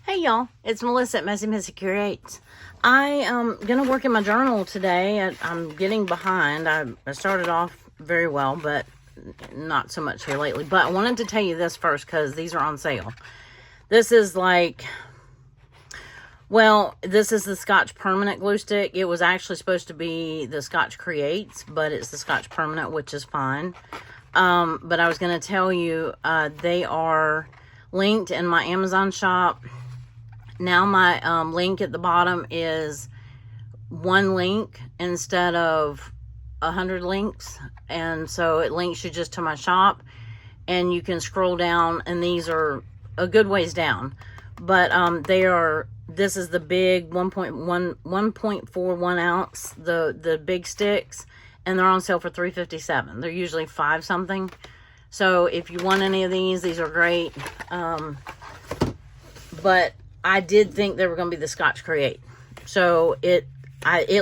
Hey y'all, it's Melissa at Messy Missy Creates. I am going to work in my journal today. I'm getting behind. I started off very well, but not so much here lately. But I wanted to tell you this first because these are on sale. This is like, well, this is the Scotch Permanent glue stick. It was actually supposed to be the Scotch Creates, but it's the Scotch Permanent, which is fine. But I was going to tell you, they are linked in my Amazon shop. Now my link at the bottom is one link instead of 100 links. And so it links you just to my shop. And you can scroll down, and these are a good ways down. But this is the big 1.41 ounce, the big sticks. And they're on sale for $3.57. They're usually $5 something. So if you want any of these are great. But I did think they were going to be the Scotch Create. So it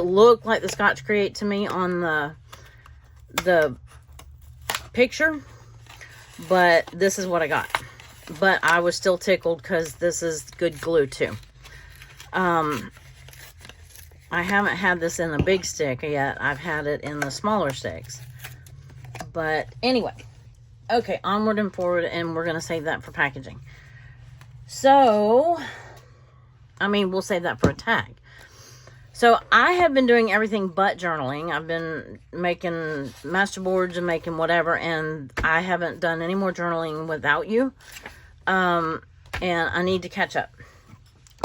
looked like the Scotch Create to me on the picture, but this is what I got. But I was still tickled because this is good glue too. I haven't had this in the big stick yet. I've had it in the smaller sticks. But anyway, okay, onward and forward, and we're going to save that for packaging. So, I mean, we'll save that for a tag. So, I have been doing everything but journaling. I've been making master boards and making whatever, and I haven't done any more journaling without you. And I need to catch up.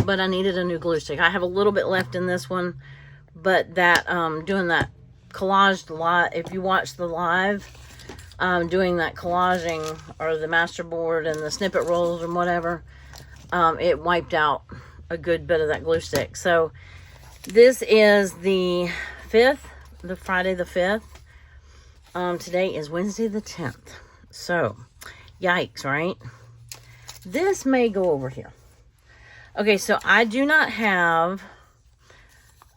But I needed a new glue stick. I have a little bit left in this one, but that, doing that collage lot, if you watch the live, doing that collaging, or the master board and the snippet rolls and whatever, it wiped out a good bit of that glue stick. So this is the 5th, the Friday the 5th. Today is Wednesday the 10th. So, yikes, right? This may go over here. Okay, so I do not have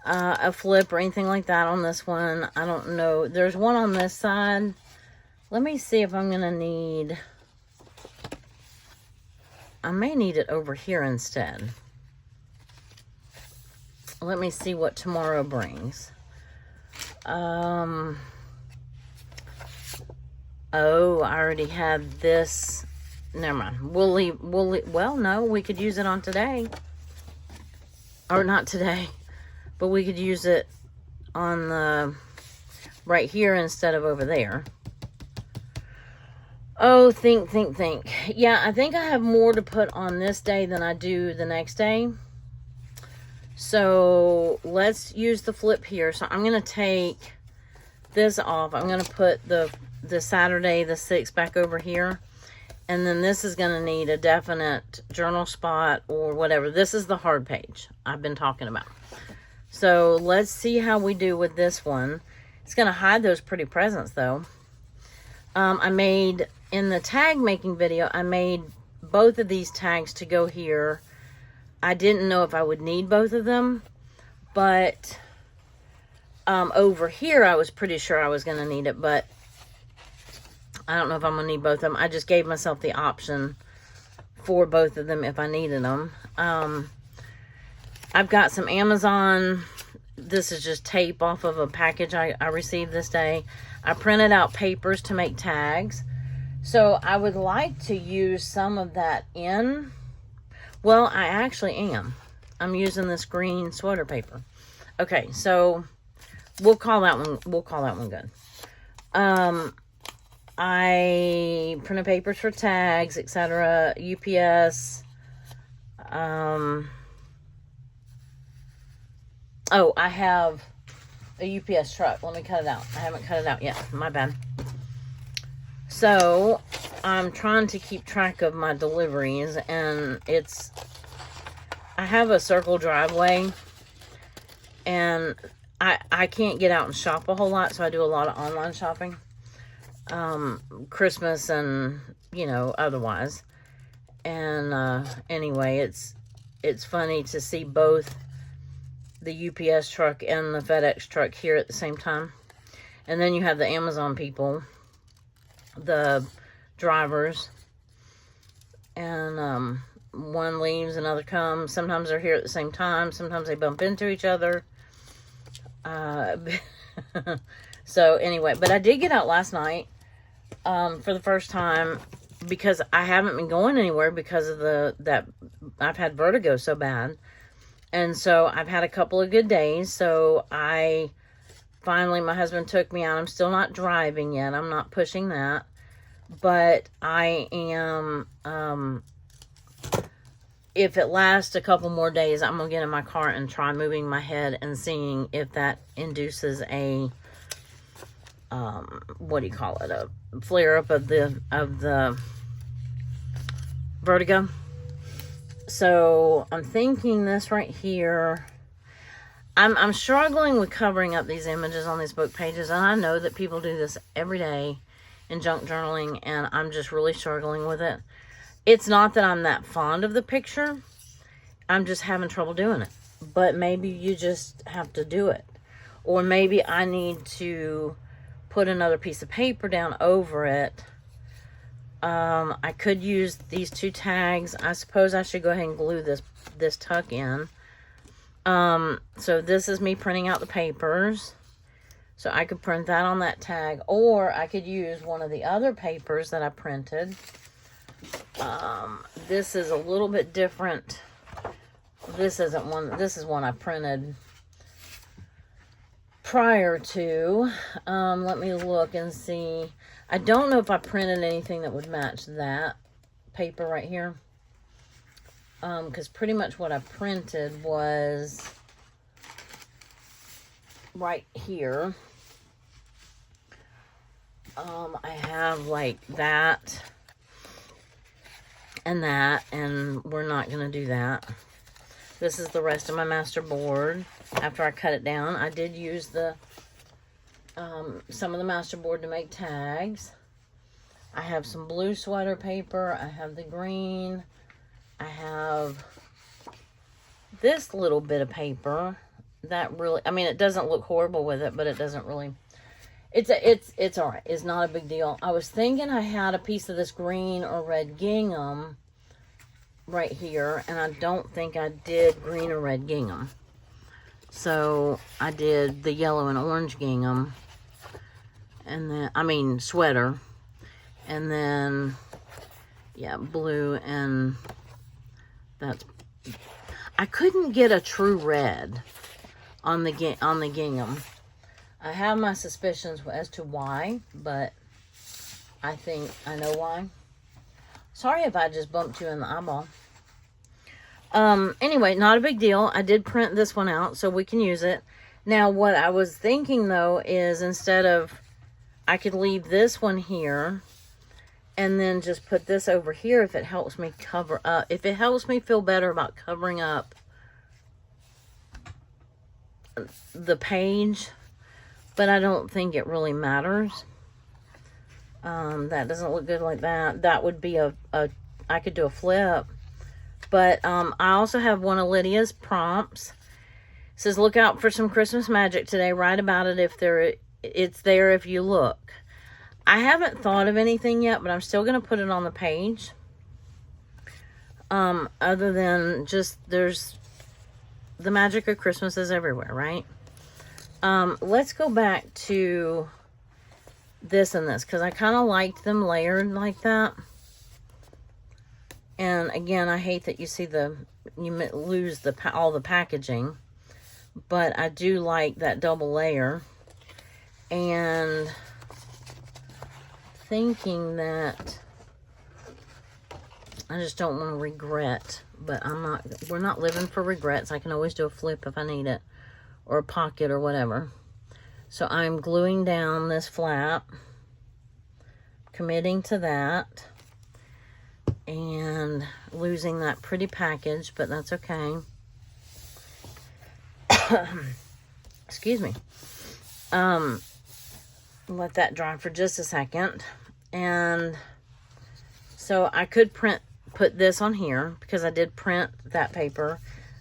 a flip or anything like that on this one. I don't know. There's one on this side. Let me see if I'm going to need... I may need it over here instead. Let me see what tomorrow brings. Oh, I already had this. Never mind. We'll leave. Well, no, we could use it on today. Or not today. But we could use it on the right here instead of over there. Oh, think. Yeah, I think I have more to put on this day than I do the next day. So, let's use the flip here. So, I'm going to take this off. I'm going to put the Saturday, the 6th, back over here. And then this is going to need a definite journal spot or whatever. This is the hard page I've been talking about. So, let's see how we do with this one. It's going to hide those pretty presents, though. I made... In the tag making video, I made both of these tags to go here. I didn't know if I would need both of them, but over here I was pretty sure I was going to need it, but I don't know if I'm going to need both of them. I just gave myself the option for both of them if I needed them. I've got some Amazon. This is just tape off of a package I received this day. I printed out papers to make tags. So, I would like to use some of that in. Well, I actually am. I'm using this green sweater paper. Okay, so we'll call that one good. I printed papers for tags, etc. UPS. Oh, I have a UPS truck. Let me cut it out. I haven't cut it out yet. My bad. So, I'm trying to keep track of my deliveries, and I have a circle driveway, and I can't get out and shop a whole lot, so I do a lot of online shopping, Christmas and, otherwise, and, anyway, it's funny to see both the UPS truck and the FedEx truck here at the same time, and then you have the Amazon people, the drivers, and one leaves, another comes. Sometimes they're here at the same time. Sometimes they bump into each other. So anyway, but I did get out last night for the first time because I haven't been going anywhere because of that I've had vertigo so bad. And so I've had a couple of good days. So finally, my husband took me out. I'm still not driving yet. I'm not pushing that. But I am, if it lasts a couple more days, I'm going to get in my car and try moving my head and seeing if that induces a, what do you call it? A flare up of the vertigo. So I'm thinking this right here. I'm struggling with covering up these images on these book pages, and I know that people do this every day in junk journaling, and I'm just really struggling with it. It's not that I'm that fond of the picture. I'm just having trouble doing it. But maybe you just have to do it. Or maybe I need to put another piece of paper down over it. I could use these 2 tags. I suppose I should go ahead and glue this tuck in. So this is me printing out the papers. So I could print that on that tag, or I could use one of the other papers that I printed. This is a little bit different. This isn't one. This is one I printed prior to. Let me look and see. I don't know if I printed anything that would match that paper right here. Because pretty much what I printed was right here. I have like that, and we're not going to do that. This is the rest of my master board. After I cut it down, I did use some of the master board to make tags. I have some blue sweater paper. I have the green. I have this little bit of paper that really, I mean, it doesn't look horrible with it, but it doesn't really, it's all right. It's not a big deal. I was thinking I had a piece of this green or red gingham right here, and I don't think I did green or red gingham. So I did the yellow and orange gingham, and then, sweater, and then, yeah, blue, and that's, I couldn't get a true red on the gingham. I have my suspicions as to why, but I think I know why. Sorry if I just bumped you in the eyeball. Anyway, not a big deal. I did print this one out so we can use it. Now, what I was thinking, though, is instead of, I could leave this one here and then just put this over here if it helps me cover up. If it helps me feel better about covering up the page, but I don't think it really matters. That doesn't look good like that. That would be I could do a flip. But I also have one of Lydia's prompts. It says, look out for some Christmas magic today. Write about it if it's there if you look. I haven't thought of anything yet, but I'm still going to put it on the page. Other than just, there's the magic of Christmas is everywhere, right? Let's go back to this and this, because I kind of liked them layered like that. And again, I hate that you see you lose all the packaging, but I do like that double layer. And thinking that I just don't want to regret, but we're not living for regrets. I can always do a flip if I need it, or a pocket or whatever. So I'm gluing down this flap, committing to that, and losing that pretty package, but that's okay. Excuse me. Let that dry for just a second. And so I could put this on here, because I did print that paper.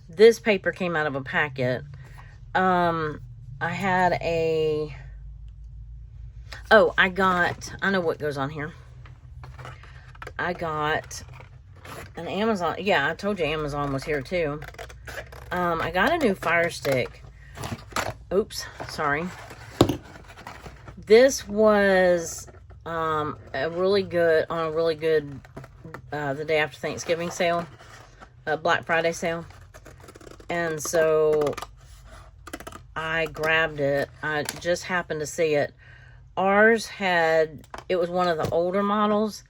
This paper came out of a packet. I had I know what goes on here. I got And Amazon, yeah, I told you Amazon was here too. I got a new Fire Stick. Oops, sorry. This was a really good, the day after Thanksgiving sale, Black Friday sale. And so I grabbed it. I just happened to see it. Ours it was one of the older models,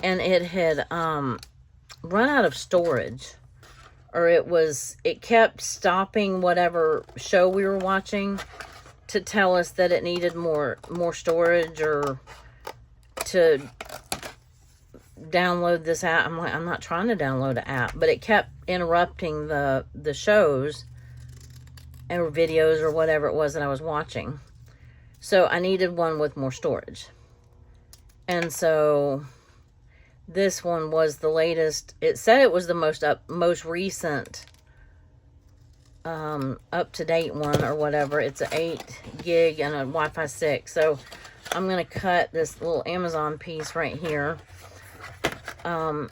and it had run out of storage. Or it kept stopping whatever show we were watching to tell us that it needed more storage, or to download this app. I'm like, I'm not trying to download an app, but it kept interrupting the shows or videos or whatever it was that I was watching. So I needed one with more storage. And so this one was the latest. It said it was the most recent up-to-date one or whatever. It's an 8 gig and a Wi-Fi 6. So I'm going to cut this little Amazon piece right here. And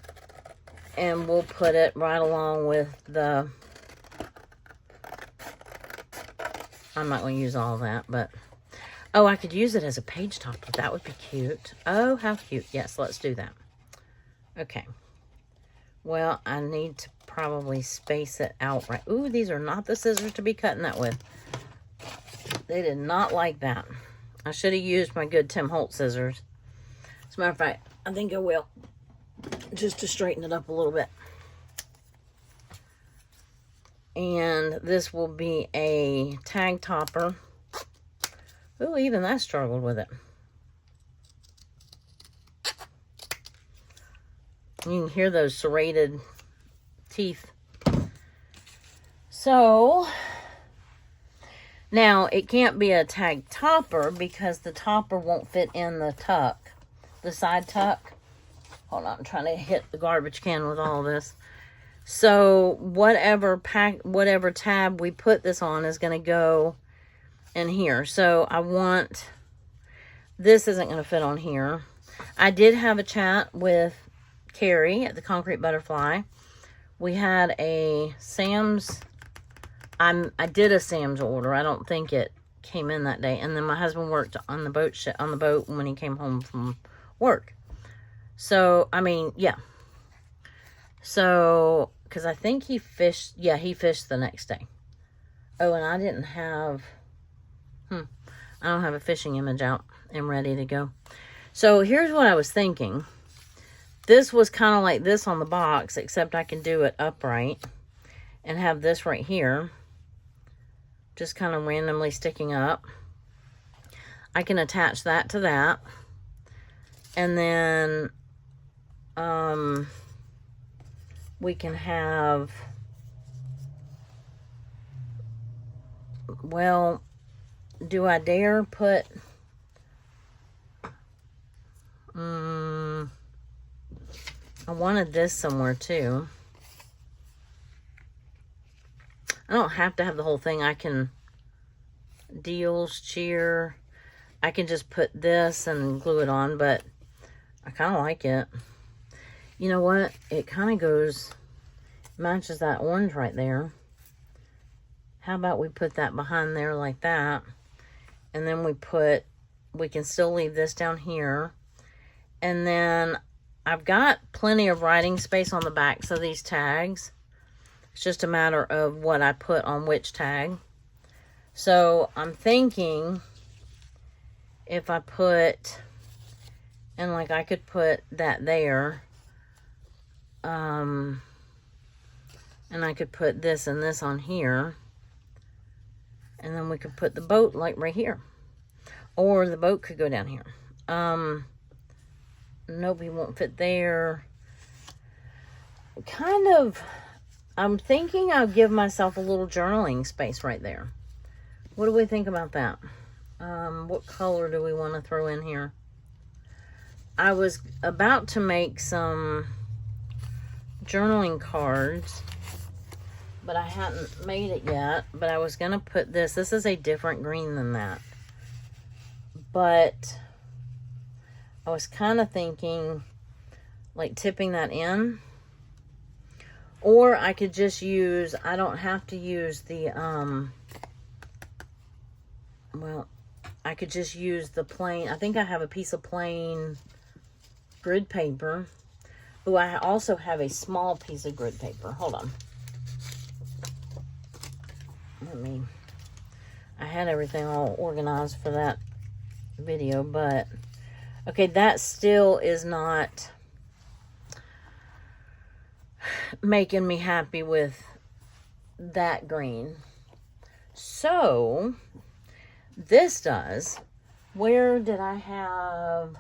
we'll put it right along with the... I'm not going to use all that, but... Oh, I could use it as a page topper. That would be cute. Oh, how cute. Yes, let's do that. Okay. Well, I need to probably space it out right. Ooh, these are not the scissors to be cutting that with. They did not like that. I should have used my good Tim Holtz scissors. As a matter of fact, I think I will. Just to straighten it up a little bit. And this will be a tag topper. Ooh, even I struggled with it. You can hear those serrated teeth. So, now it can't be a tag topper because the topper won't fit in the tuck, the side tuck. Hold on, I'm trying to hit the garbage can with all this. So, whatever tab we put this on is going to go in here. So this isn't going to fit on here. I did have a chat with Kari at the Concrete Butterfly. We had a Sam's, I did a Sam's order. I don't think it came in that day. And then my husband worked on the boat when he came home from work. So, I mean, yeah. So, because I think he fished, yeah, he fished the next day. Oh, and I didn't have... I don't have a fishing image out and ready to go. So here's what I was thinking. This was kind of like this on the box, except I can do it upright and have this right here just kind of randomly sticking up. I can attach that to that. And then we can have, well, do I dare put, I wanted this somewhere too. I don't have to have the whole thing. I can, deals, cheer. I can just put this and glue it on, but I kind of like it. You know what? It kind of goes, matches that orange right there. How about we put that behind there like that? And then we can still leave this down here. And then I've got plenty of writing space on the backs of these tags. It's just a matter of what I put on which tag. So I'm thinking if I put, and like I could put that there. And I could put this and this on here. And then we could put the boat like right here. Or the boat could go down here. Nope, he won't fit there. Kind of, I'm thinking I'll give myself a little journaling space right there. What do we think about that? What color do we want to throw in here? I was about to make some journaling cards, but I hadn't made it yet. But I was going to put this. This is a different green than that. But I was kind of thinking, like, tipping that in Or I could just use, I don't have to use the, well, I could just use the plain, I think I have a piece of plain grid paper. Oh, I also have a small piece of grid paper. Hold on. I had everything all organized for that video, but, okay, that still is not making me happy with that green. So this does. Where did I have,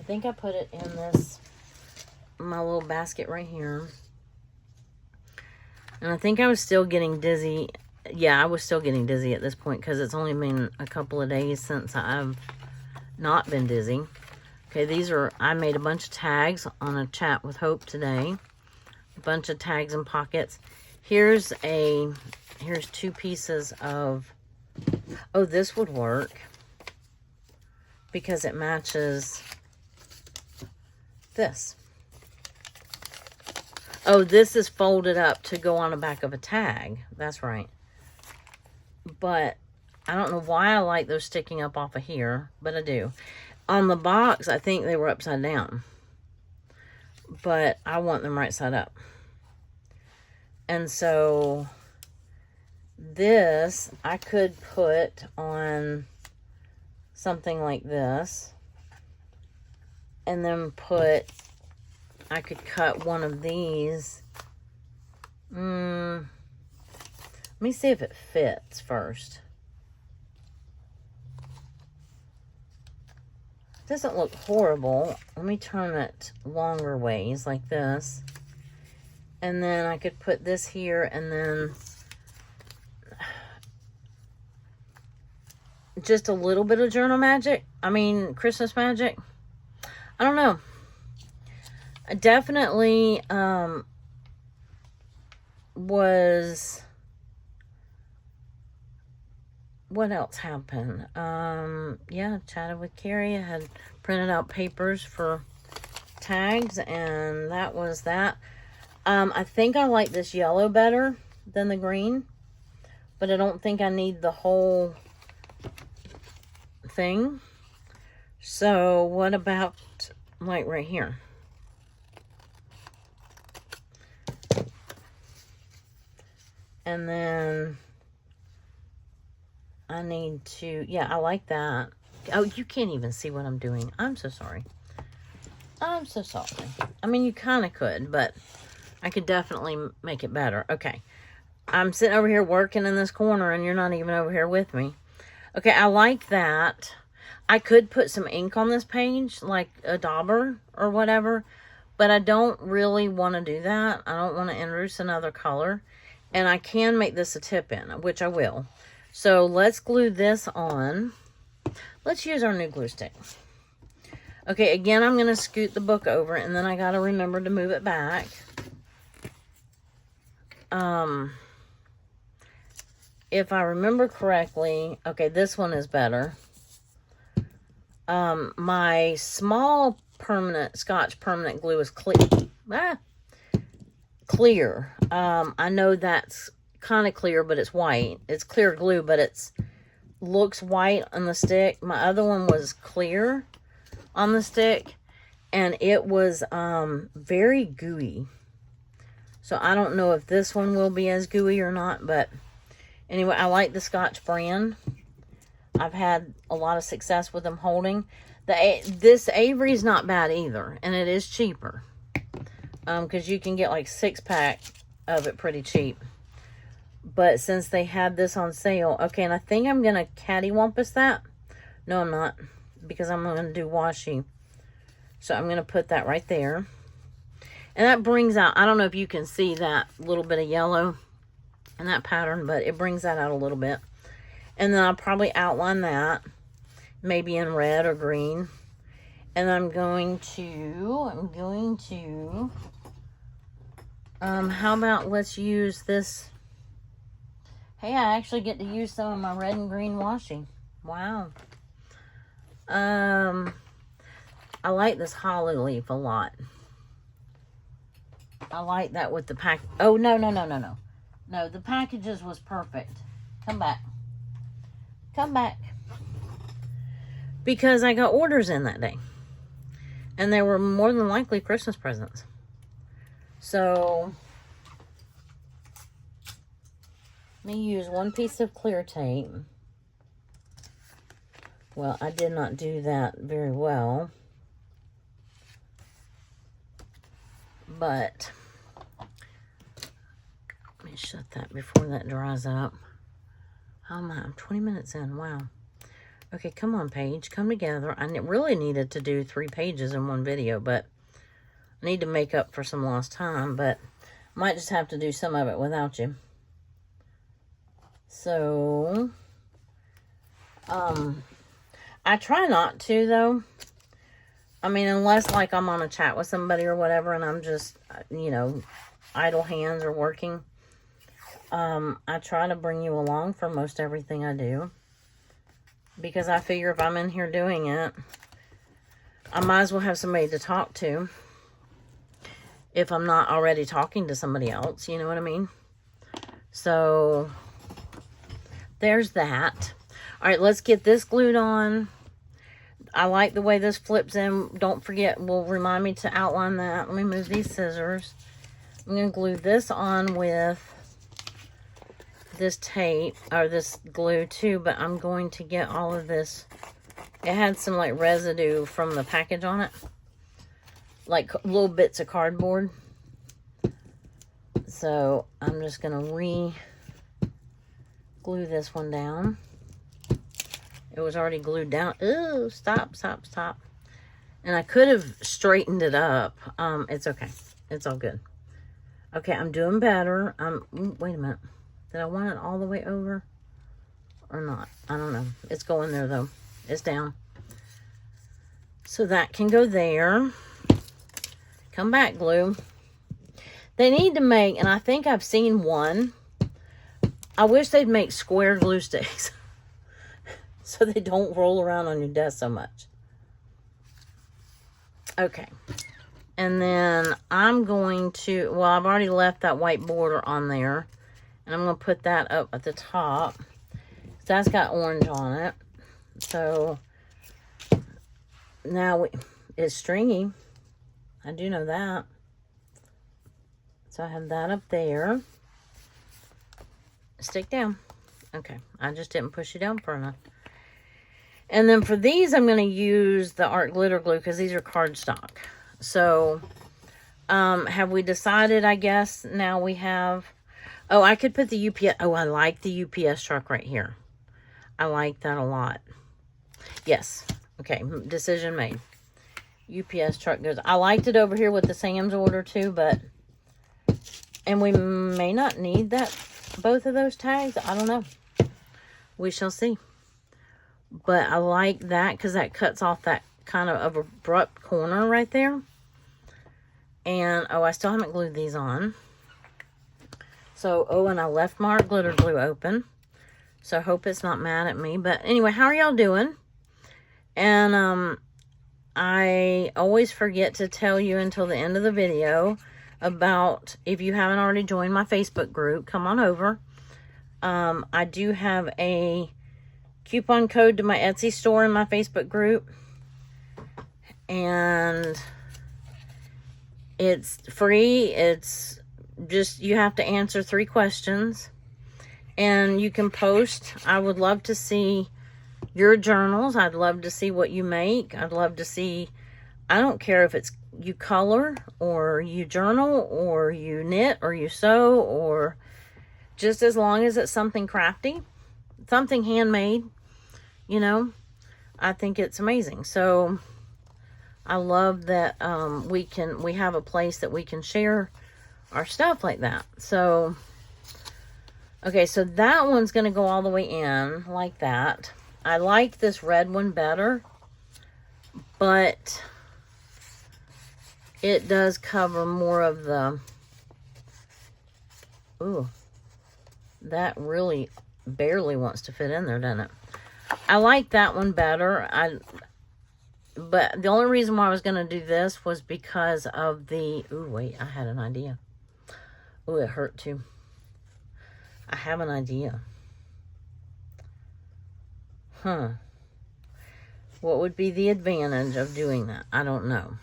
I think I put it in this, my little basket right here. And I think I was still getting dizzy. Yeah, I was still getting dizzy at this point because it's only been a couple of days since I've not been dizzy. Okay, these are, I made a bunch of tags on a chat with Hope today. A bunch of tags and pockets. Here's two pieces of, oh, this would work because it matches this. Oh, this is folded up to go on the back of a tag. That's right. But I don't know why I like those sticking up off of here, but I do. On the box, I think they were upside down. But I want them right side up. And so this, I could put on something like this. And then put, I could cut one of these. Let me see if it fits first. It doesn't look horrible. Let me turn it longer ways like this. And then I could put this here and then just a little bit of journal magic. I mean, Christmas magic. I don't know. I definitely was... What else happened? Yeah, chatted with Kari. I had printed out papers for tags, and that was that. I think I like this yellow better than the green, but I don't think I need the whole thing. So what about, like, right here? And then I need to, yeah, I like that. Oh, you can't even see what I'm doing. I'm so sorry. I'm so sorry. I mean, you kind of could, but I could definitely make it better. Okay. I'm sitting over here working in this corner, and you're not even over here with me. Okay, I like that. I could put some ink on this page, like a dauber or whatever, but I don't really want to do that. I don't want to introduce another color. And I can make this a tip-in, which I will. So let's glue this on. Let's use our new glue stick. Okay, again, I'm going to scoot the book over, and then I got to remember to move it back. If I remember correctly, okay, this one is better. My small permanent, Scotch permanent glue is clear. I know that's kind of clear, but it's white. It's clear glue, but it's looks white on the stick. My other one was clear on the stick, and it was very gooey. So I don't know if this one will be as gooey or not, but anyway, I like the Scotch brand. I've had a lot of success with them holding. This Avery is not bad either, and it is cheaper. Because you can get like 6-pack of it pretty cheap. But since they had this on sale, okay, and I think I'm going to cattywampus that. No, I'm not, because I'm going to do washi. So I'm going to put that right there. And that brings out, I don't know if you can see that little bit of yellow in that pattern, but it brings that out a little bit. And then I'll probably outline that, maybe in red or green. And I'm going to, how about let's use this. Hey, I actually get to use some of my red and green washi. Wow. I like this holly leaf a lot. I like that with the pack. Oh, no. No, the packages was perfect. Come back. Come back. Because I got orders in that day. And they were more than likely Christmas presents. So, let me use one piece of clear tape. Well, I did not do that very well. But, let me shut that before that dries up. Oh my, I'm 20 minutes in. Wow. Okay, come on, page. Come together. I really needed to do 3 pages in one video, but I need to make up for some lost time, but I might just have to do some of it without you. So, I try not to, though. I mean, unless, like, I'm on a chat with somebody or whatever, and I'm just, you know, idle hands or working. I try to bring you along for most everything I do. Because I figure if I'm in here doing it, I might as well have somebody to talk to. If I'm not already talking to somebody else, you know what I mean? So, there's that. Alright, let's get this glued on. I like the way this flips in. Don't forget, will remind me to outline that. Let me move these scissors. I'm going to glue this on with this tape, or this glue too, but I'm going to get all of this. It had some like residue from the package on it. Like little bits of cardboard. So I'm just going to re-glue this one down. It was already glued down. Ooh, stop. And I could have straightened it up. It's okay. It's all good. Okay, I'm doing better. Wait a minute. Did I want it all the way over or not? I don't know. It's going there though. It's down. So that can go there. Come back, glue. They need to make, and I think I've seen one. I wish they'd make square glue sticks so they don't roll around on your desk so much. Okay. And then I'm going to, well, I've already left that white border on there. And I'm going to put that up at the top. That's got orange on it. So, now it's stringy. I do know that. So, I have that up there. Stick down. Okay. I just didn't push you down far enough. And then for these, I'm going to use the art glitter glue because these are cardstock. So, have we decided, I guess, now we have... Oh, I could put the UPS... Oh, I like the UPS truck right here. I like that a lot. Yes. Okay, decision made. UPS truck goes... I liked it over here with the Sam's order too, but... And we may not need that, both of those tags. I don't know. We shall see. But I like that because that cuts off that kind of abrupt corner right there. And, oh, I still haven't glued these on. So, oh, and I left my art glitter glue open. So, I hope it's not mad at me. But, anyway, how are y'all doing? And, I always forget to tell you until the end of the video about, if you haven't already joined my Facebook group, come on over. I do have a coupon code to my Etsy store in my Facebook group. And it's free. It's just, you have to answer 3 questions. And you can post. I would love to see your journals. I'd love to see what you make. I'd love to see, I don't care if it's you color or you journal or you knit or you sew, or just as long as it's something crafty, something handmade, you know, I think it's amazing. So I love that we have a place that we can share our stuff like that. So, okay, so that one's going to go all the way in like that. I like this red one better, but it does cover more of the, ooh, that really barely wants to fit in there, doesn't it? I like that one better. But the only reason why I was going to do this was because of the, ooh, wait, I had an idea. Oh, it hurt too. I have an idea. Huh. What would be the advantage of doing that? I don't know.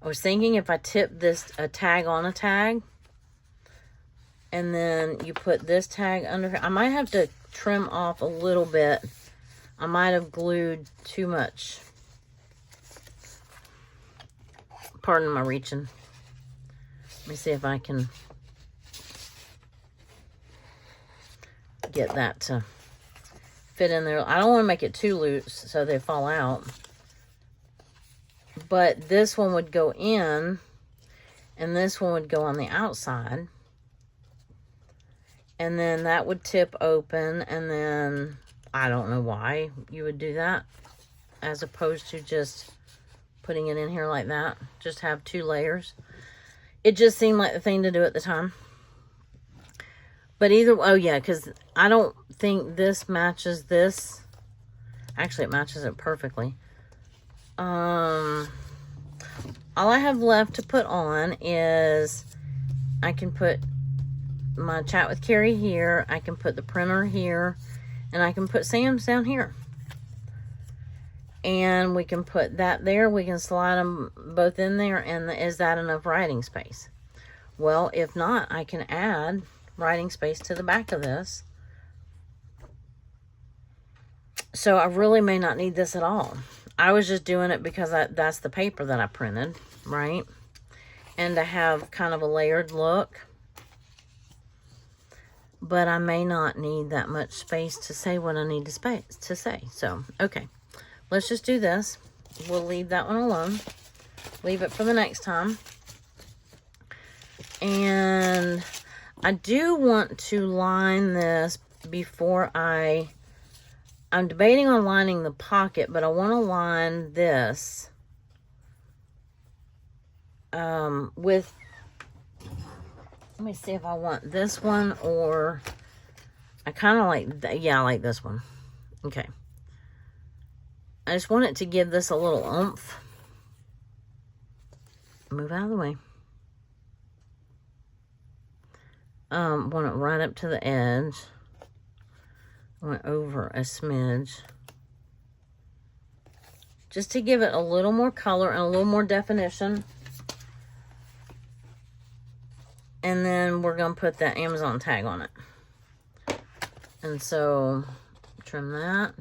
I was thinking if I tip this a tag on a tag, and then you put this tag under. I might have to trim off a little bit. I might have glued too much. Pardon my reaching. Let me see if I can get that to fit in there. I don't want to make it too loose so they fall out. But this one would go in, and this one would go on the outside. And then that would tip open, and then I don't know why you would do that, as opposed to just putting it in here like that. Just have 2 layers. It just seemed like the thing to do at the time. But either, oh yeah, because I don't think this matches this. Actually, it matches it perfectly. All I have left to put on is I can put my chat with Kari here. I can put the printer here. And I can put Sam's down here. And we can put that there. We can slide them both in there. And is that enough writing space? Well, if not, I can add writing space to the back of this. So I really may not need this at all. I was just doing it because that's the paper that I printed, right? And to have kind of a layered look. But I may not need that much space to say what I need to say. So, okay. Let's just do this. We'll leave that one alone. Leave it for the next time. And I do want to line this before I'm debating on lining the pocket, but I want to line this with, let me see if I want this one or, I kind of like, yeah, I like this one. Okay. I just want it to give this a little oomph. Move out of the way. Want it right up to the edge. I went over a smidge. Just to give it a little more color and a little more definition. And then we're going to put that Amazon tag on it. And so, trim that.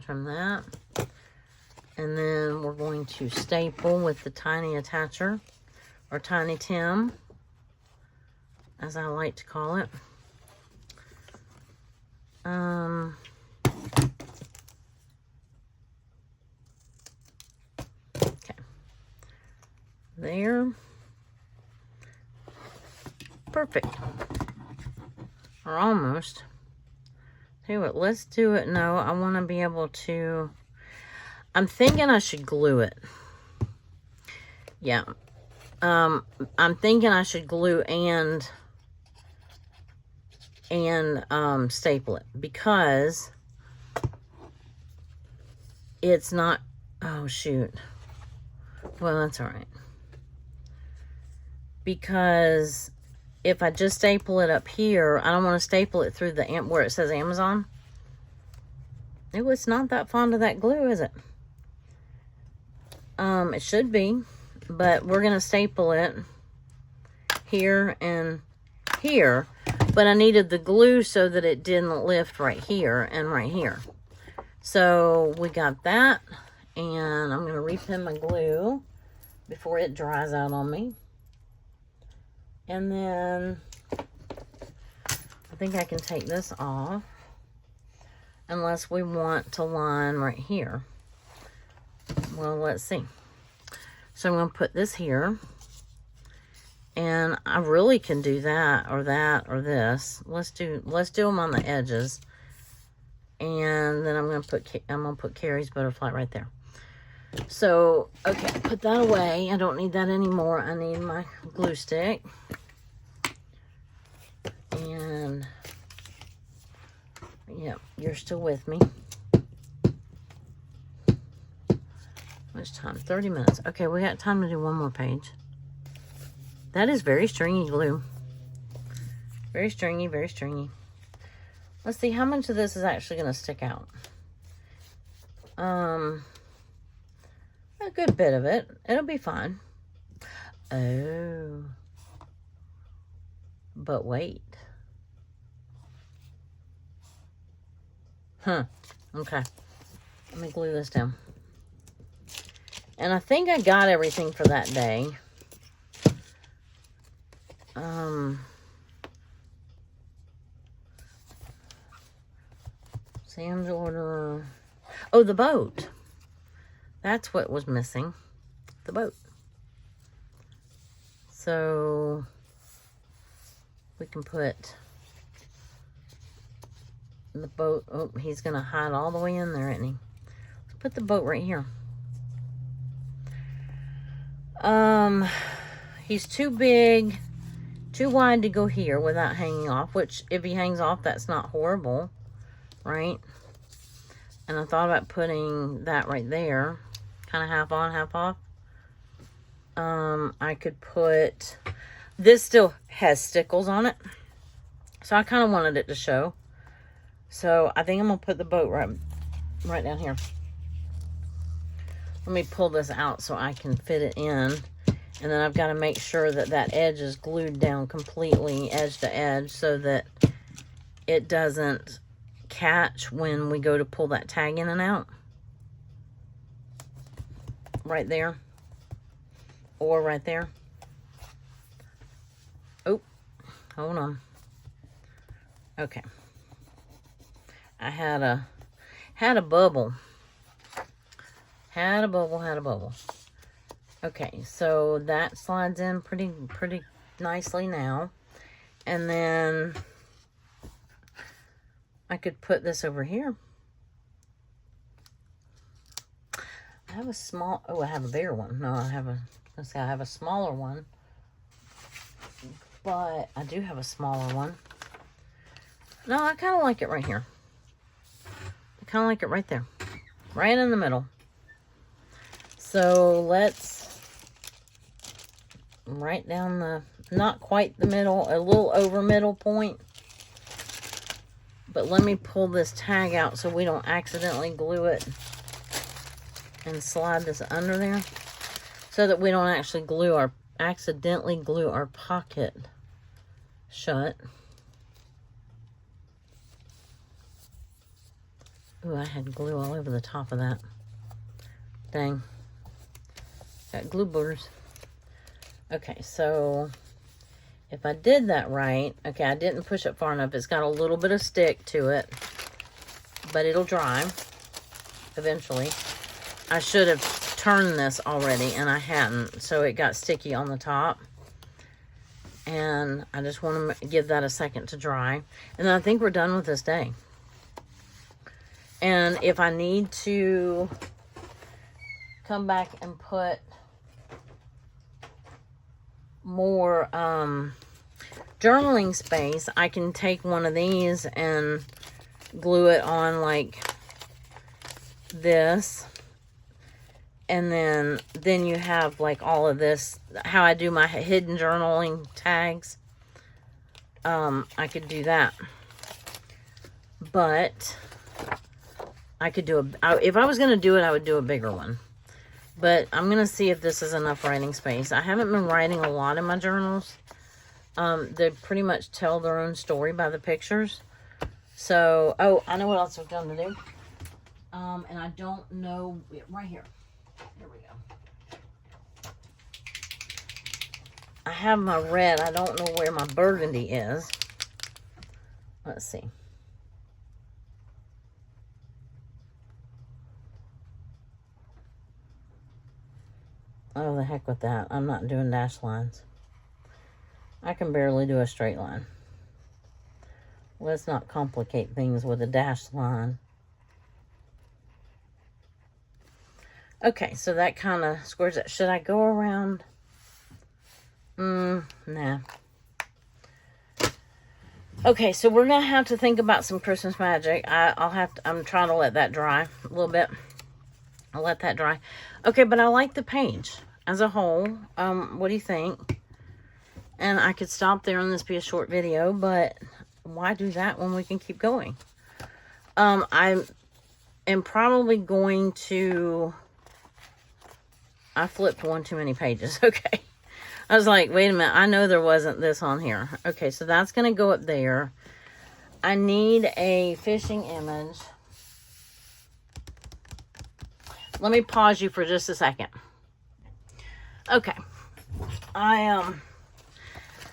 And then we're going to staple with the tiny attacher, or tiny Tim, as I like to call it. Okay. There. Perfect. Or almost. Tell you what, let's do it. No, I want to be able to... I'm thinking I should glue it. Yeah. I'm thinking I should glue and staple it. Because it's not... Oh, shoot. Well, that's all right. Because... if I just staple it up here, I don't want to staple it through the where it says Amazon. Ooh, it's not that fond of that glue, is it? It should be, but we're gonna staple it here and here. But I needed the glue so that it didn't lift right here and right here. So we got that, and I'm gonna repin my glue before it dries out on me. And then I think I can take this off unless we want to line right here. Well, let's see. So I'm going to put this here, and I really can do that or this. Let's do them on the edges. And then I'm going to put Kari's butterfly right there. So, okay, put that away. I don't need that anymore. I need my glue stick. And, yep, you're still with me. How much time? 30 minutes. Okay, we got time to do one more page. That is very stringy glue. Very stringy, very stringy. Let's see how much of this is actually going to stick out. A good bit of it. It'll be fine. Oh. But wait. Huh. Okay. Let me glue this down. And I think I got everything for that day. Sam's order. Oh, the boat. That's what was missing. The boat. So we can put the boat. Oh, he's going to hide all the way in there, isn't he? Let's put the boat right here. He's too big, too wide to go here without hanging off, which if he hangs off, that's not horrible, right? And I thought about putting that right there, kind of half on, half off. I could put, this still has stickles on it, so I kind of wanted it to show. So I think I'm going to put the boat right down here. Let me pull this out so I can fit it in. And then I've got to make sure that that edge is glued down completely, edge to edge, so that it doesn't catch when we go to pull that tag in and out. Right there. Or right there. Oh, hold on. Okay. I had a bubble. Had a bubble. Okay, so that slides in pretty nicely now. And then I could put this over here. I have a small, oh, I have a bigger one. No, I have a smaller one. But I do have a smaller one. No, I kind of like it right here. I kind of like it right there. Right in the middle. So let's right down the, not quite the middle, a little over middle point. But let me pull this tag out so we don't accidentally glue it and slide this under there, so that we don't actually accidentally glue our pocket shut. Ooh, I had glue all over the top of that. Dang. Got glue borders. Okay, so if I did that right, okay, I didn't push it far enough. It's got a little bit of stick to it, but it'll dry eventually. I should have turned this already, and I hadn't, so it got sticky on the top. And I just want to give that a second to dry. And then I think we're done with this day. And if I need to come back and put more journaling space, I can take one of these and glue it on like this. And then you have like all of this, how I do my hidden journaling tags. I could do that. But I could do if I was going to do it, I would do a bigger one. But I'm going to see if this is enough writing space. I haven't been writing a lot in my journals. They pretty much tell their own story by the pictures. So, oh, I know what else I've done to do. And I don't know, right here. Here we go. I have my red. I don't know where my burgundy is. Let's see. Oh, the heck with that. I'm not doing dash lines. I can barely do a straight line. Let's not complicate things with a dash line. Okay, so that kind of squares it. Should I go around? Nah. Okay, so we're going to have to think about some Christmas magic. I'm trying to let that dry a little bit. I'll let that dry. Okay, but I like the page as a whole. What do you think? And I could stop there and this be a short video, but why do that when we can keep going? I am probably going to... I flipped one too many pages. Okay. I was like, wait a minute. I know there wasn't this on here. Okay, so that's going to go up there. I need a fishing image. Let me pause you for just a second. Okay. I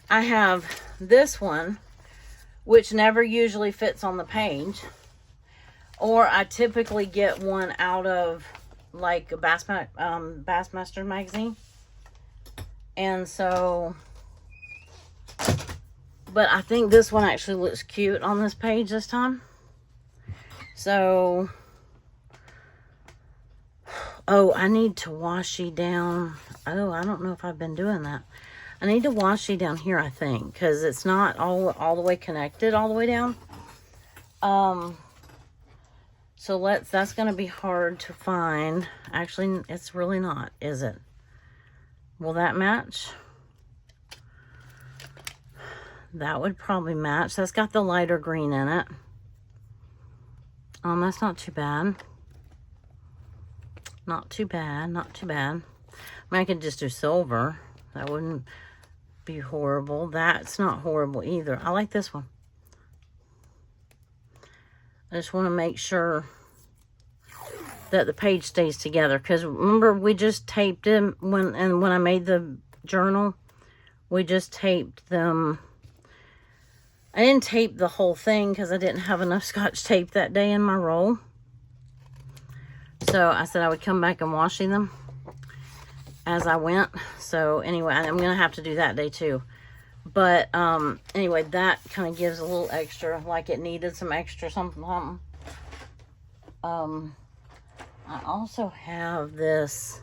have this one, which never usually fits on the page. Or I typically get one out of like a Bassmaster magazine. And so, but I think this one actually looks cute on this page this time. So, oh, I need to washi down. Oh, I don't know if I've been doing that. I need to washi down here, I think, because it's not all the way connected all the way down. So that's going to be hard to find. Actually, it's really not, is it? Will that match? That would probably match. That's got the lighter green in it. That's not too bad. Not too bad, not too bad. I mean, I could just do silver. That wouldn't be horrible. That's not horrible either. I like this one. I just want to make sure that the page stays together, because remember we just taped them when I made the journal, we just taped them. I didn't tape the whole thing because I didn't have enough Scotch tape that day in my roll. So I said I would come back and washi them as I went. So anyway, I'm gonna have to do that day too. But anyway, that kind of gives a little extra, like it needed some extra something. I also have this.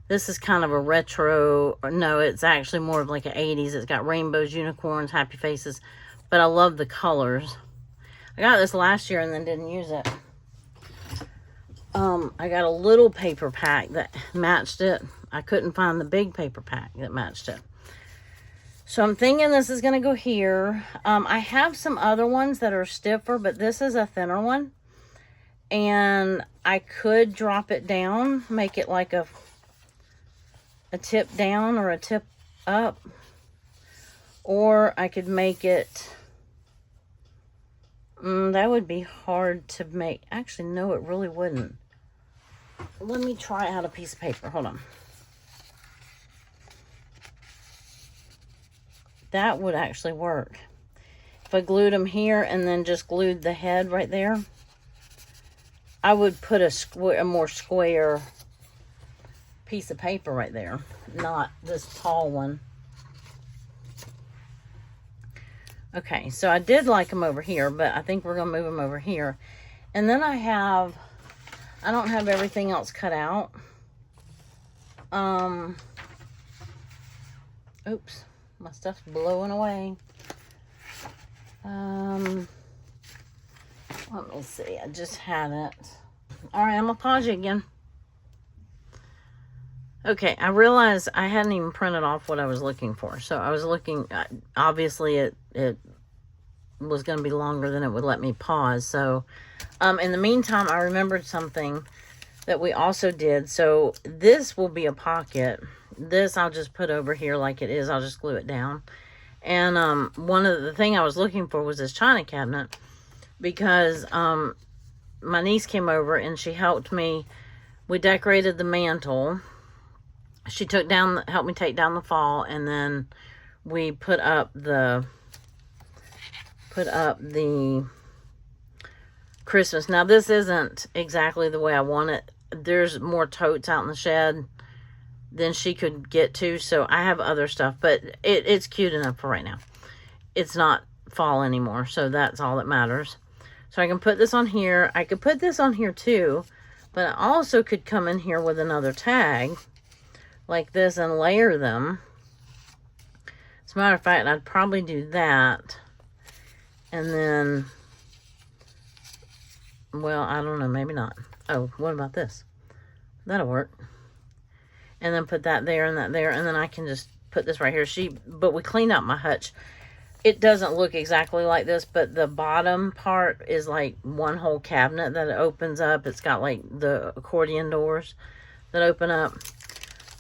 This is kind of a retro. No, it's actually more of like an 80s. It's got rainbows, unicorns, happy faces. But I love the colors. I got this last year and then didn't use it. I got a little paper pack that matched it. I couldn't find the big paper pack that matched it. So I'm thinking this is going to go here. I have some other ones that are stiffer, but this is a thinner one. And I could drop it down, make it like a tip down or a tip up. Or I could make it, that would be hard to make. Actually, no, it really wouldn't. Let me try out a piece of paper. Hold on. That would actually work. If I glued them here and then just glued the head right there, I would put a more square piece of paper right there, not this tall one. Okay, so I did like them over here, but I think we're going to move them over here. And then I don't have everything else cut out. Oops, my stuff's blowing away. Let me see, I just had it. All right, I'm going to pause you again. Okay, I realized I hadn't even printed off what I was looking for. So I was looking, obviously it was going to be longer than it would let me pause. So in the meantime, I remembered something that we also did. So this will be a pocket. This I'll just put over here like it is. I'll just glue it down. And one of the thing I was looking for was this china cabinet, because my niece came over and she helped me. We decorated the mantle. She helped me take down the fall, and then we put up the Christmas. Now this isn't exactly the way I want it. There's more totes out in the shed than she could get to, so I have other stuff, but it's cute enough for right now. It's not fall anymore, so that's all that matters. So I can put this on here. I could put this on here too, but I also could come in here with another tag like this and layer them. As a matter of fact, I'd probably do that. And then, well, I don't know, maybe not. Oh, what about this? That'll work. And then put that there and that there, and then I can just put this right here. But we cleaned out my hutch. It doesn't look exactly like this, but the bottom part is like one whole cabinet that it opens up. It's got like the accordion doors that open up.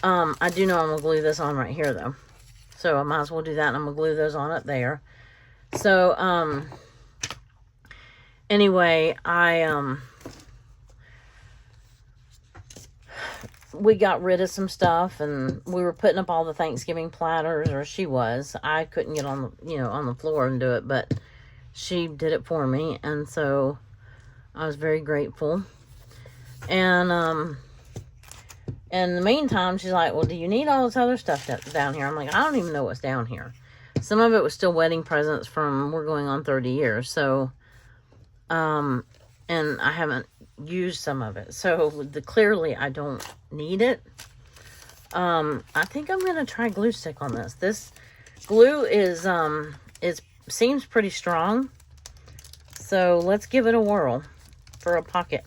I do know I'm going to glue this on right here though. So I might as well do that, and I'm going to glue those on up there. So, anyway, we got rid of some stuff, and we were putting up all the Thanksgiving platters, or she was. I couldn't get on the, on the floor and do it, but she did it for me, and so I was very grateful. And, in the meantime, she's like, well, do you need all this other stuff down here? I'm like, I don't even know what's down here. Some of it was still wedding presents from, we're going on 30 years, so, and I haven't used some of it, so clearly I don't need it. I think I'm gonna try glue stick on this. This glue is it seems pretty strong, so let's give it a whirl for a pocket.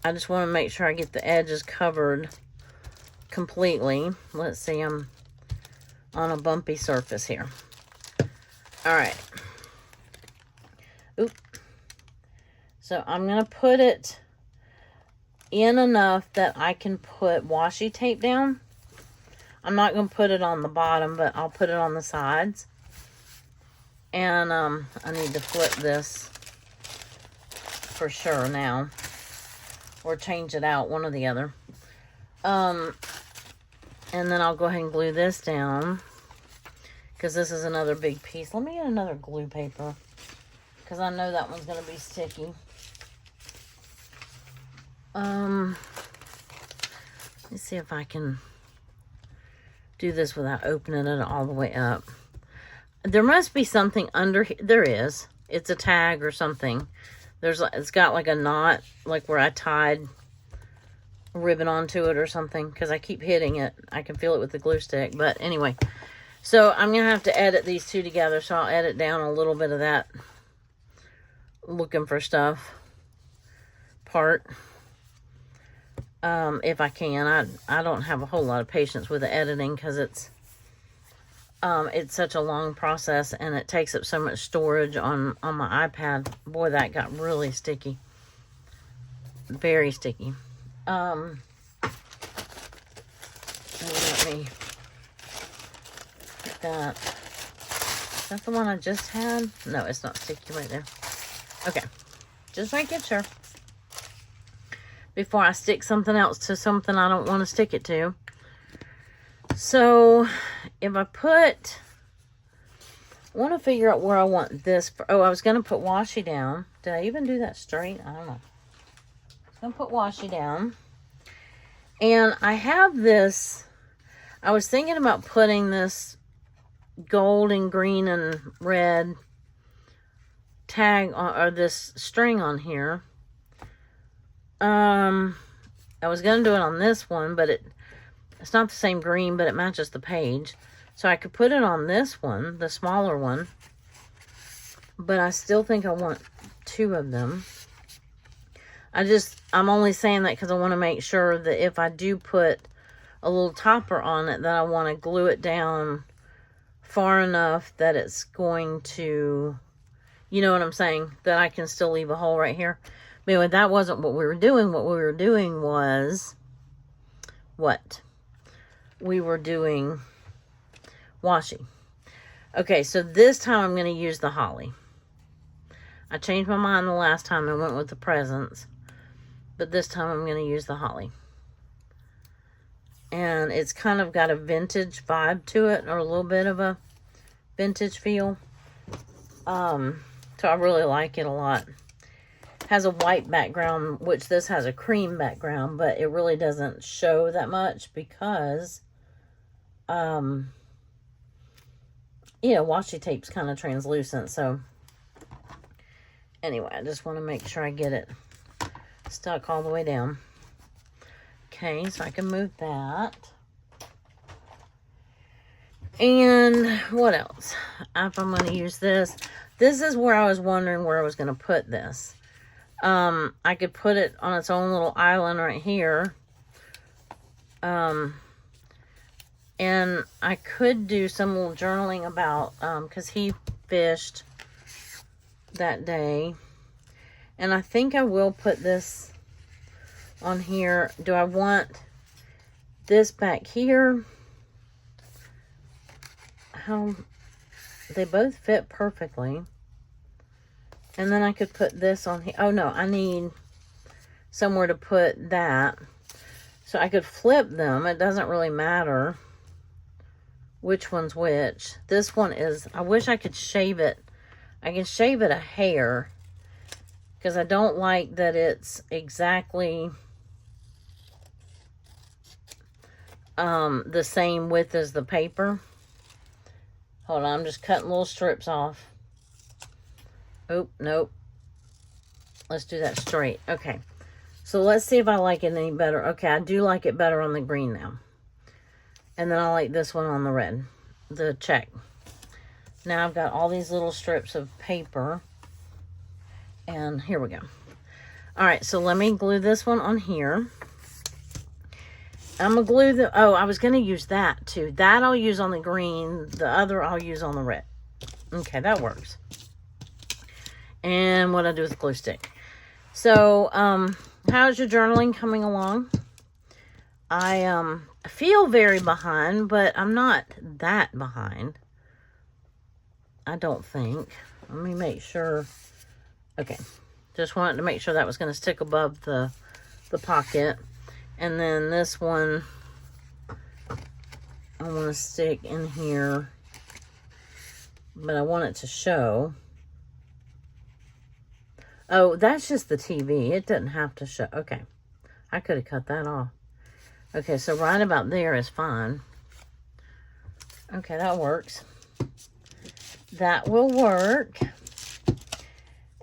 I just want to make sure I get the edges covered completely. Let's see, I'm on a bumpy surface here. All right. Oop. So I'm going to put it in enough that I can put washi tape down. I'm not going to put it on the bottom, but I'll put it on the sides. And I need to flip this for sure now. Or change it out, one or the other. And then I'll go ahead and glue this down. Because this is another big piece. Let me get another glue paper. Because I know that one's going to be sticky. Let's see if I can do this without opening it all the way up. There must be something under here. There is. It's a tag or something. It's got like a knot, like where I tied a ribbon onto it or something, because I keep hitting it. I can feel it with the glue stick. But anyway, so I'm going to have to edit these two together, so I'll edit down a little bit of that looking for stuff part. If I can. I don't have a whole lot of patience with the editing, because it's such a long process, and it takes up so much storage on my iPad. Boy, that got really sticky. Very sticky. Let me get that. Is that the one I just had? No, it's not sticky right there. Okay. Just making sure. Before I stick something else to something I don't want to stick it to. So, if I I want to figure out where I want this. I was going to put washi down. Did I even do that straight? I don't know. I'm going to put washi down. And I have this. I was thinking about putting this gold and green and red tag on, or this string on here. I was going to do it on this one, but it's not the same green, but it matches the page. So I could put it on this one, the smaller one. But I still think I want two of them. I'm only saying that because I want to make sure that if I do put a little topper on it, that I want to glue it down far enough that it's going to, you know what I'm saying? That I can still leave a hole right here. But anyway, that wasn't what we were doing. What we were doing was, what? We were doing washi. Okay, so this time I'm going to use the holly. I changed my mind the last time and went with the presents. But this time I'm going to use the holly. And it's kind of got a vintage vibe to it, or a little bit of a vintage feel. So I really like it a lot. Has a white background, which this has a cream background, but it really doesn't show that much because, washi tape's kind of translucent. So anyway, I just want to make sure I get it stuck all the way down. Okay, so I can move that. And what else? If I'm going to use this, this is where I was wondering where I was going to put this. I could put it on its own little island right here. And And I could do some little journaling about, because he fished that day. And I think I will put this on here. Do I want this back here? How they both fit perfectly. And then I could put this on here. Oh no, I need somewhere to put that. So I could flip them. It doesn't really matter which one's which. This one is, I wish I could shave it. I can shave it a hair, because I don't like that it's exactly the same width as the paper. Hold on, I'm just cutting little strips off. Oh, nope. Let's do that straight. Okay. So let's see if I like it any better. Okay, I do like it better on the green now. And then I like this one on the red. The check. Now I've got all these little strips of paper. And here we go. Alright, so let me glue this one on here. I'm going to glue the... Oh, I was going to use that too. That I'll use on the green. The other I'll use on the red. Okay, that works. And what I do with the glue stick. So, how's your journaling coming along? I feel very behind, but I'm not that behind. I don't think. Let me make sure. Okay. Just wanted to make sure that was going to stick above the pocket. And then this one, I want to stick in here. But I want it to show. Oh, that's just the TV. It doesn't have to show. Okay. I could have cut that off. Okay, so right about there is fine. Okay, that works. That will work.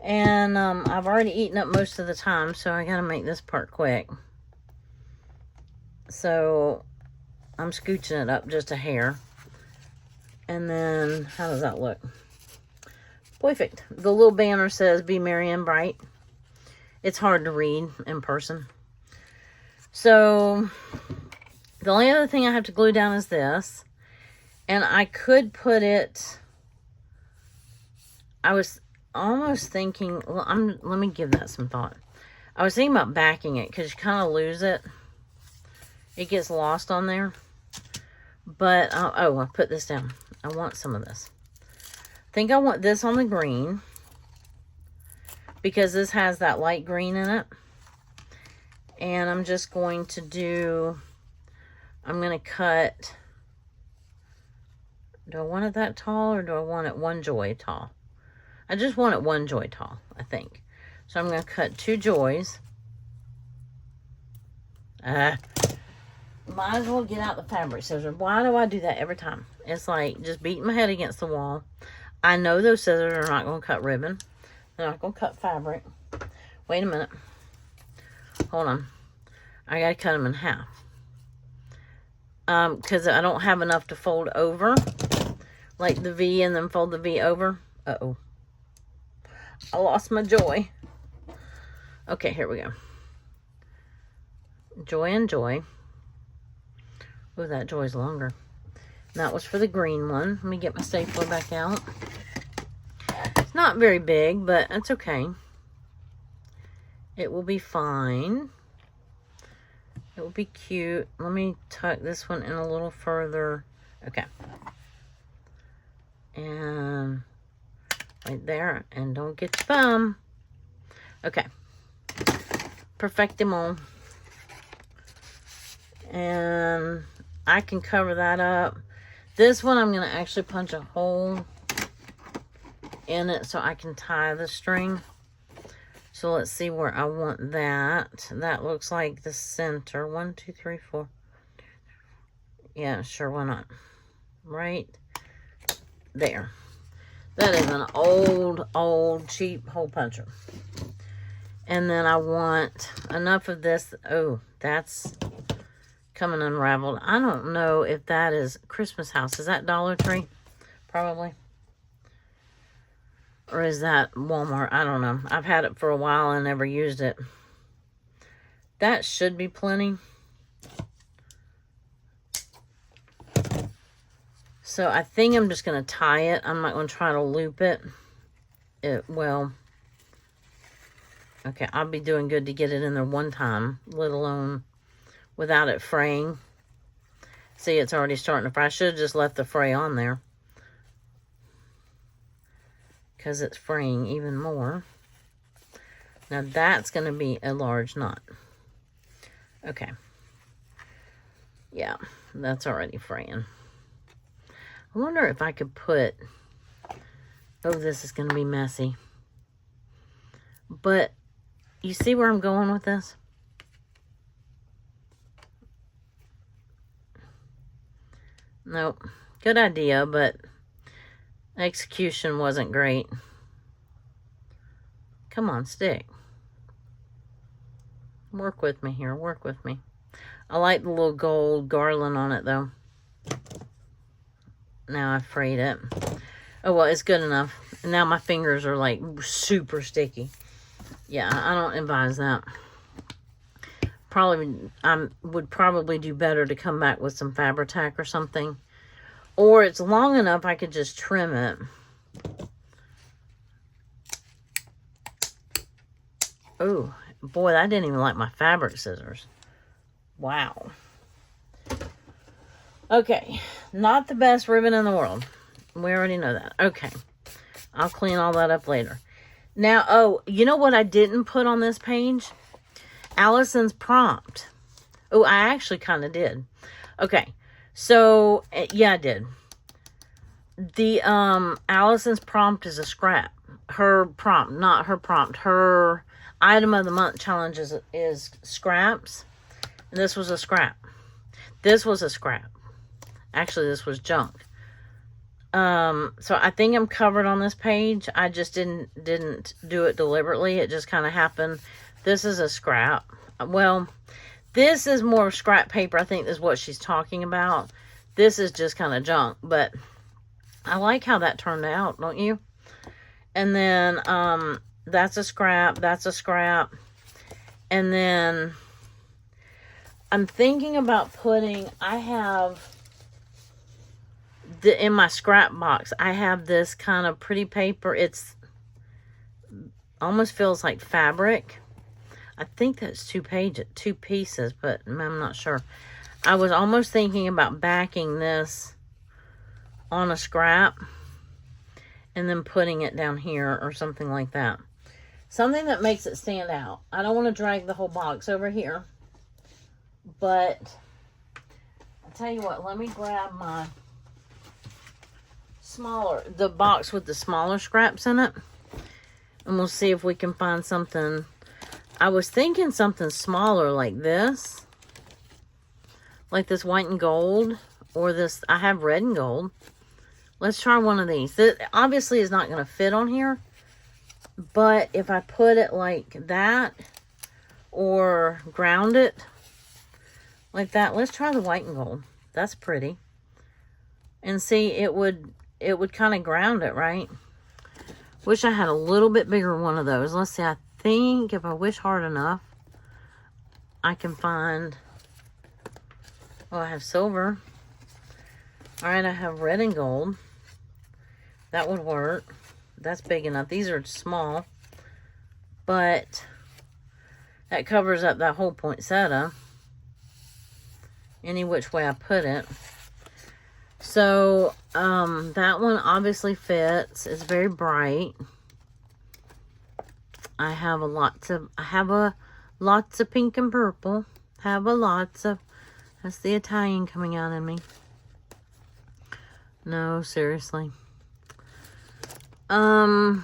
And I've already eaten up most of the time, so I got to make this part quick. So I'm scooching it up just a hair. And then, how does that look? Perfect. The little banner says, "Be merry and bright." It's hard to read in person. So, the only other thing I have to glue down is this. And I could put it... I was almost thinking... Well, let me give that some thought. I was thinking about backing it, because you kind of lose it. It gets lost on there. But, oh, I'll put this down. I want some of this. I think I want this on the green, because this has that light green in it. And I'm just going to do, I'm going to cut, do I want it that tall, or do I want it one joy tall? I just want it one joy tall, I think. So I'm going to cut 2 joys. Might as well get out the fabric scissors. Why do I do that every time? It's like just beating my head against the wall. I know those scissors are not going to cut ribbon. They're not going to cut fabric. Wait a minute. Hold on. I got to cut them in half. Because I don't have enough to fold over. Like the V, and then fold the V over. Uh-oh. I lost my joy. Okay, here we go. Joy and joy. Oh, that joy's longer. That was for the green one. Let me get my stapler back out. It's not very big, but it's okay. It will be fine. It will be cute. Let me tuck this one in a little further. Okay. And right there. And don't get your bum. Okay. Perfectimo. And I can cover that up. This one I'm going to actually punch a hole in it so I can tie the string. So let's see where I want that. That looks like the center. 1, 2, 3, 4. Yeah, sure, why not? Right there. That is an old, cheap hole puncher. And then I want enough of this. Oh, that's coming unraveled. I don't know if that is Christmas house. Is that Dollar Tree? Probably. Or is that Walmart? I don't know. I've had it for a while and never used it. That should be plenty. So I think I'm just going to tie it. I'm not going to try to loop it. Well, okay, I'll be doing good to get it in there one time, let alone without it fraying. See, it's already starting to fray. I should have just left the fray on there, because it's fraying even more. Now that's going to be a large knot. Okay. Yeah, that's already fraying. I wonder if I could put... Oh, this is going to be messy. But you see where I'm going with this? Nope. Good idea, but execution wasn't great. Come on, stick. Work with me here. Work with me. I like the little gold garland on it, though. Now I've frayed it. Oh, well, it's good enough. And now my fingers are, like, super sticky. Yeah, I don't advise that. I would probably do better to come back with some Fabri-Tac or something. Or it's long enough I could just trim it. Oh, boy, I didn't even like my fabric scissors. Wow. Okay, not the best ribbon in the world. We already know that. Okay, I'll clean all that up later. Now, oh, you know what I didn't put on this page? Allison's prompt. Oh, I actually kind of did. Okay, so, yeah, I did. The, Allison's prompt is a scrap. Her prompt, not her prompt. Her item of the month challenge is scraps. And this was a scrap. This was a scrap. Actually, this was junk. So I think I'm covered on this page. I just didn't do it deliberately. It just kind of happened. This is a scrap. Well, this is more scrap paper, I think is what she's talking about. This is just kind of junk, but I like how that turned out, don't you? And then, that's a scrap. That's a scrap. And then I'm thinking about putting, in my scrap box, I have this kind of pretty paper. It's almost feels like fabric. I think that's two pieces, but I'm not sure. I was almost thinking about backing this on a scrap and then putting it down here or something like that. Something that makes it stand out. I don't want to drag the whole box over here, but I'll tell you what, let me grab my the box with the smaller scraps in it, and we'll see if we can find something. I was thinking something smaller like this white and gold, or this. I have red and gold. Let's try one of these. This obviously is not going to fit on here, but if I put it like that or ground it like that, let's try the white and gold. That's pretty. And see, it would kind of ground it, right? Wish I had a little bit bigger one of those. Let's see, I think if I wish hard enough, I can find... Oh, I have silver. Alright, I have red and gold. That would work. That's big enough. These are small. But that covers up that whole poinsettia. Any which way I put it. So, that one obviously fits. It's very bright. I have lots of pink and purple. That's the Italian coming out in me. No, seriously. Back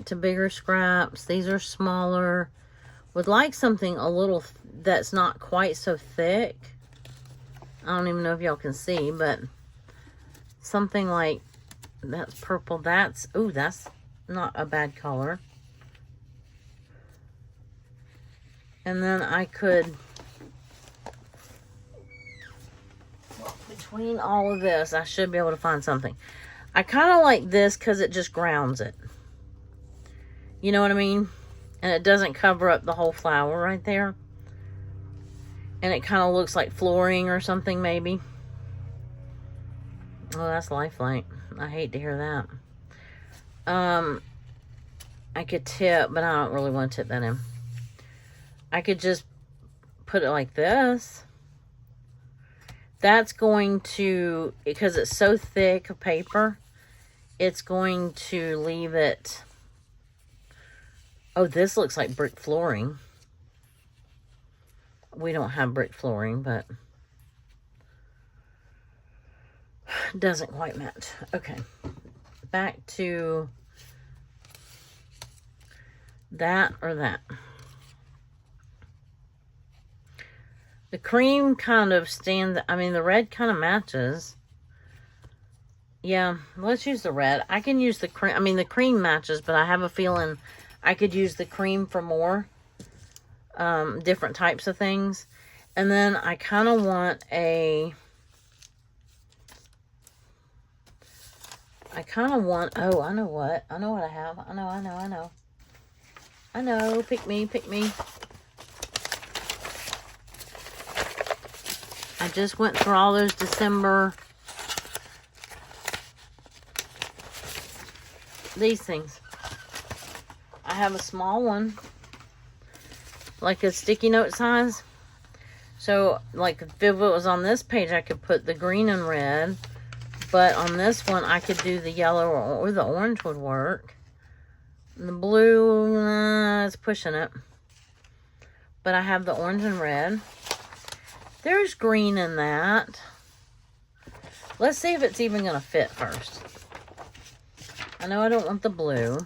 to bigger scraps. These are smaller. Would like something a little that's not quite so thick. I don't even know if y'all can see, but something like that's purple. That's not a bad color. And then I could, between all of this, I should be able to find something. I kind of like this because it just grounds it. You know what I mean? And it doesn't cover up the whole flower right there. And it kind of looks like flooring or something, maybe. Oh, that's lifelike. I hate to hear that. I could tip, but I don't really want to tip that in. I could just put it like this. That's going to, because it's so thick of paper, it's going to leave it. Oh, this looks like brick flooring. We don't have brick flooring, but it doesn't quite match. Okay, back to that or that. The cream kind of stands, I mean, the red kind of matches. Yeah, let's use the red. I can use the cream, I mean, the cream matches, but I have a feeling I could use the cream for more different types of things. And then I kind of want a, oh, I know what I have. I know, pick me. I just went through all those December, these things. I have a small one, like a sticky note size. So, like, if it was on this page, I could put the green and red. But on this one, I could do the yellow or the orange would work. The blue, it's pushing it. But I have the orange and red. There's green in that. Let's see if it's even going to fit first. I know I don't want the blue.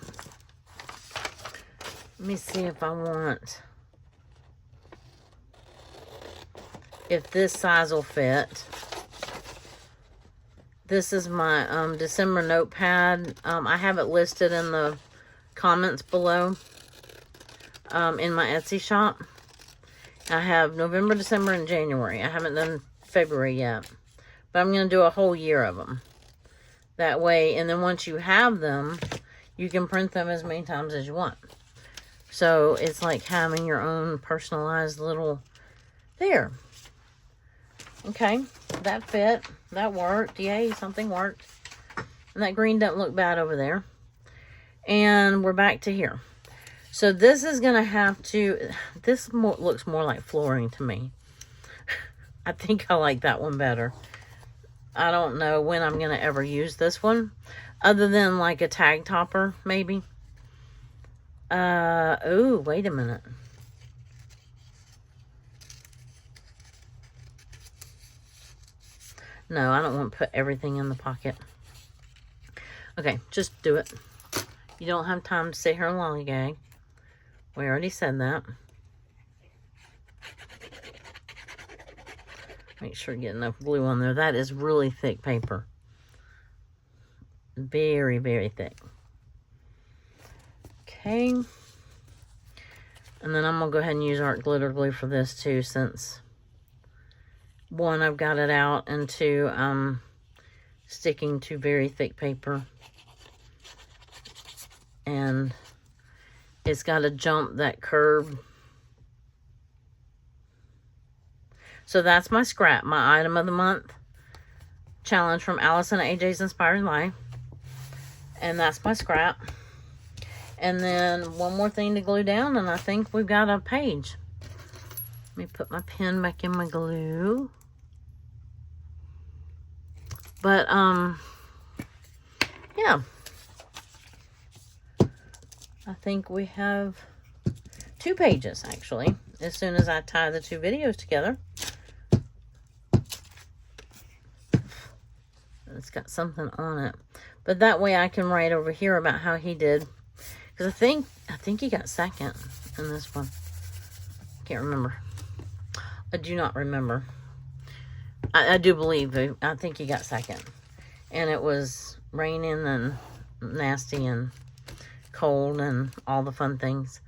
Let me see if I want, if this size will fit. This is my December notepad. I have it listed in the comments below in my Etsy shop. I have November, December, and January. I haven't done February yet. But I'm going to do a whole year of them. That way, and then once you have them, you can print them as many times as you want. So, it's like having your own personalized little, there. Okay, that fit. That worked. Yay, something worked. And that green doesn't look bad over there. And we're back to here. So this is going to have to, this looks more like flooring to me. I think I like that one better. I don't know when I'm going to ever use this one. Other than like a tag topper, maybe. Oh, wait a minute. No, I don't want to put everything in the pocket. Okay, just do it. You don't have time to sit here and lollygag. We already said that. Make sure you get enough glue on there. That is really thick paper. Very, very thick. Okay. And then I'm going to go ahead and use art glitter glue for this too, since one, I've got it out, and two, sticking to very thick paper. And it's got to jump that curve. So that's my scrap, my item of the month challenge from Allison at AJ's Inspired Life. And that's my scrap. And then one more thing to glue down, and I think we've got a page. Let me put my pen back in my glue. But, yeah. I think we have 2 pages, actually, as soon as I tie the 2 videos together. It's got something on it. But that way I can write over here about how he did. Because I think he got second in this one. Can't remember. I do not remember. I do believe, I think he got second. And it was raining and nasty and cold and all the fun things.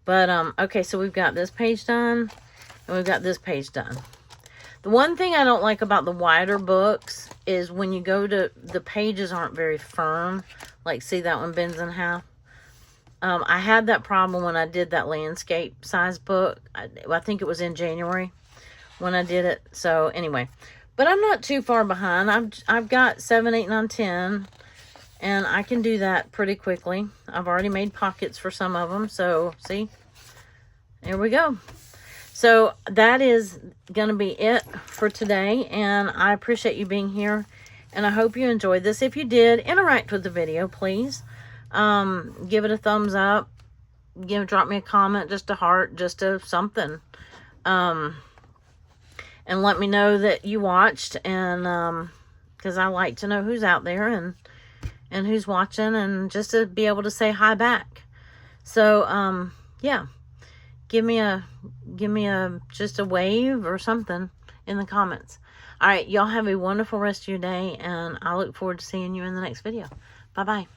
But, okay, so we've got this page done. And we've got this page done. The one thing I don't like about the wider books is when you go to, the pages aren't very firm. Like, see that one bends in half? I had that problem when I did that landscape size book. I think it was in January when I did it. So, anyway. But I'm not too far behind. I've got 7, 8, 9, 10. And I can do that pretty quickly. I've already made pockets for some of them. So, see? There we go. So, that is going to be it for today. And I appreciate you being here. And I hope you enjoyed this. If you did, interact with the video, please. Give it a thumbs up. Drop me a comment, just a heart, just a something. And let me know that you watched. And because I like to know who's out there and who's watching, and just to be able to say hi back. So, yeah, give me just a wave or something in the comments. All right, y'all have a wonderful rest of your day, and I look forward to seeing you in the next video. Bye-bye.